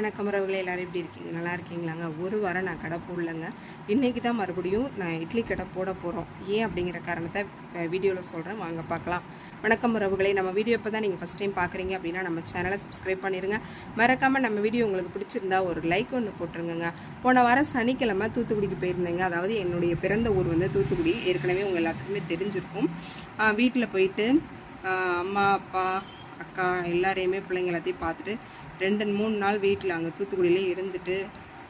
வணக்கம் உறவுகளே, எல்லாரும் எப்படி இருக்கீங்க? நல்லா இருக்கீங்களாங்க? ஒரு வாரம் நான் கடை போடலைங்க. இன்றைக்கி தான் மறுபடியும் நான் இட்லி கடை போட போகிறோம். ஏன் அப்படிங்கிற காரணத்தை வீடியோவில் சொல்கிறேன், வாங்க பார்க்கலாம். வணக்கம் உறவுகளே, நம்ம வீடியோ இப்போ தான் நீங்கள் ஃபஸ்ட் டைம் பார்க்குறீங்க அப்படின்னா நம்ம சேனலை சப்ஸ்கிரைப் பண்ணிடுங்க. மறக்காமல் நம்ம வீடியோ உங்களுக்கு பிடிச்சிருந்தா ஒரு லைக் ஒன்று போட்டுருங்க. போன வாரம் சனிக்கிழமை தூத்துக்குடிக்கு போயிருந்தேங்க. அதாவது என்னுடைய பிறந்த ஊர் வந்து தூத்துக்குடி. ஏற்கனவே உங்கள் எல்லாத்துக்குமே தெரிஞ்சிருக்கும். வீட்டில் போயிட்டு அம்மா அப்பா அக்கா எல்லாரையுமே பிள்ளைங்க எல்லாத்தையும் பார்த்துட்டு 2-3 நாள் வீட்டில் அங்கே தூத்துக்குடியிலே இருந்துட்டு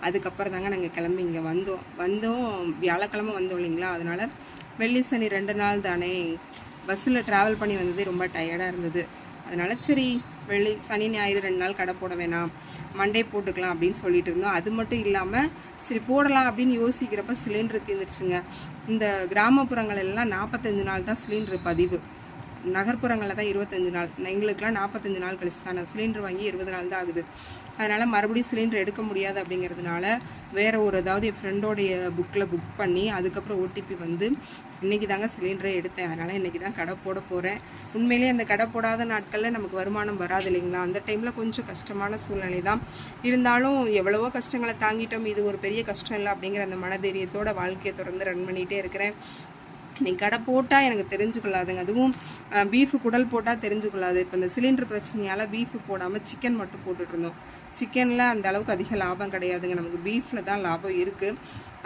அதுக்கப்புறம் தாங்க நாங்கள் கிளம்பி இங்கே வந்தோம். வியாழக்கிழமை வந்தோம் இல்லைங்களா, அதனால் வெள்ளி சனி 2 நாள் தானே பஸ்ஸில் ட்ராவல் பண்ணி வந்ததே ரொம்ப டயர்டாக இருந்தது. அதனால் சரி வெள்ளி சனி ஞாயிறு 2 நாள் கடை போட வேணாம், மண்டே போட்டுக்கலாம் அப்படின்னு சொல்லிட்டு இருந்தோம். அது மட்டும் இல்லாமல் சரி போடலாம் அப்படின்னு யோசிக்கிறப்ப சிலிண்டர் தீர்ந்துருச்சுங்க. இந்த கிராமப்புறங்கள் எல்லாம் 45 நாள் தான் சிலிண்டர் பதிவு, நகர்ப்புறங்களில் தான் 25 நாள். எங்களுக்குலாம் 45 நாள் கழிச்சு தான். நான் சிலிண்டர் வாங்கி 20 நாள் தான் ஆகுது. அதனால் மறுபடியும் சிலிண்டர் எடுக்க முடியாது அப்படிங்கிறதுனால வேறு ஒரு ஏதாவது என் ஃப்ரெண்டோடைய புக்கில் புக் பண்ணி அதுக்கப்புறம் ஓடிபி வந்து இன்றைக்கி தாங்க சிலிண்டரை எடுத்தேன். அதனால் இன்றைக்கி தான் கடை போட போகிறேன். உண்மையிலேயே அந்த கடை போடாத நாட்களில் நமக்கு வருமானம் வராது இல்லைங்களா, அந்த டைமில் கொஞ்சம் கஷ்டமான சூழ்நிலை தான். இருந்தாலும் எவ்வளவோ கஷ்டங்களை தாங்கிட்டோம், இது ஒரு பெரிய கஷ்டம் இல்லை அப்படிங்கிற அந்த மனதைரியத்தோட வாழ்க்கையை தொடர்ந்து ரன் பண்ணிகிட்டே இருக்கிறேன். நீங்கள் கடை போட்டால் எனக்கு தெரிஞ்சுக்கொள்ளாதுங்க, அதுவும் பீஃபு குடல் போட்டால் தெரிஞ்சுக்கொள்ளாது. இப்போ இந்த சிலிண்டர் பிரச்சனையால் பீஃபு போடாமல் சிக்கன் மட்டும் போட்டுட்ருந்தோம். சிக்கனில் அந்த அளவுக்கு அதிக லாபம் கிடையாதுங்க, நமக்கு பீஃபில் தான் லாபம் இருக்குது.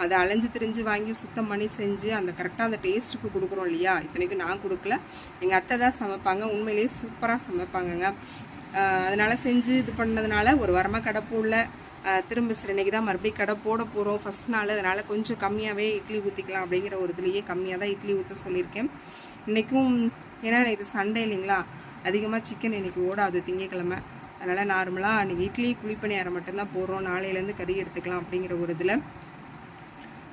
அதை அலைஞ்சு திரிஞ்சு வாங்கி சுத்தம் பண்ணி செஞ்சு அந்த கரெக்டாக அந்த டேஸ்ட்டுக்கு கொடுக்குறோம் இல்லையா. இத்தனைக்கும் நான் கொடுக்கல, எங்கள் அத்தை தான் சமைப்பாங்க. உண்மையிலேயே சூப்பராக சமைப்பாங்கங்க. அதனால் செஞ்சு இது பண்ணதுனால ஒரு வாரமாக கடை போடல. திரும்ப சரி இன்றைக்கி தான் மறுபடியும் கடை போட போகிறோம் ஃபஸ்ட் நாள். அதனால் கொஞ்சம் கம்மியாகவே இட்லி ஊற்றிக்கலாம் அப்படிங்கிற ஒரு இதுலேயே கம்மியாக தான் இட்லி ஊற்ற சொல்லியிருக்கேன். இன்றைக்கும் ஏன்னா இது சண்டே இல்லைங்களா, அதிகமாக சிக்கன் இன்றைக்கி ஓடாது திங்கக்கிழமை. அதனால் நார்மலாக இன்றைக்கி இட்லி குழிப்பணியாரம் மட்டும்தான் போடுறோம், நாளையிலேருந்து கறி எடுத்துக்கலாம் அப்படிங்கிற ஒரு இதில்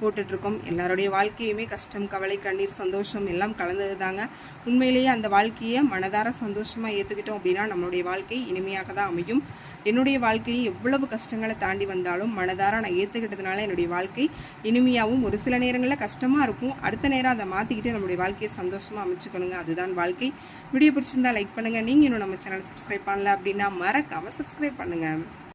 போட்டுட்ருக்கோம். எல்லாருடைய வாழ்க்கையுமே கஷ்டம் கவலை கண்ணீர் சந்தோஷம் எல்லாம் கலந்தது தாங்க. உண்மையிலேயே அந்த வாழ்க்கையை மனதார சந்தோஷமாக ஏற்றுக்கிட்டோம் அப்படின்னா நம்மளுடைய வாழ்க்கை இனிமையாக தான் அமையும். என்னுடைய வாழ்க்கையை எவ்வளவு கஷ்டங்களை தாண்டி வந்தாலும் மனதார நான் ஏற்றுக்கிட்டதுனால என்னுடைய வாழ்க்கை இனிமையாகவும், ஒரு சில நேரங்களில் கஷ்டமாக இருக்கும், அடுத்த நேரம் அதை மாற்றிக்கிட்டு நம்மளுடைய வாழ்க்கையை சந்தோஷமாக அமைச்சுக்கணுங்க. அதுதான் வாழ்க்கை. வீடியோ பிடிச்சிருந்தா லைக் பண்ணுங்கள். நீங்கள் இன்னும் நம்ம சேனலை சப்ஸ்கிரைப் பண்ணல அப்படின்னா மறக்காமல் சப்ஸ்கிரைப் பண்ணுங்கள்.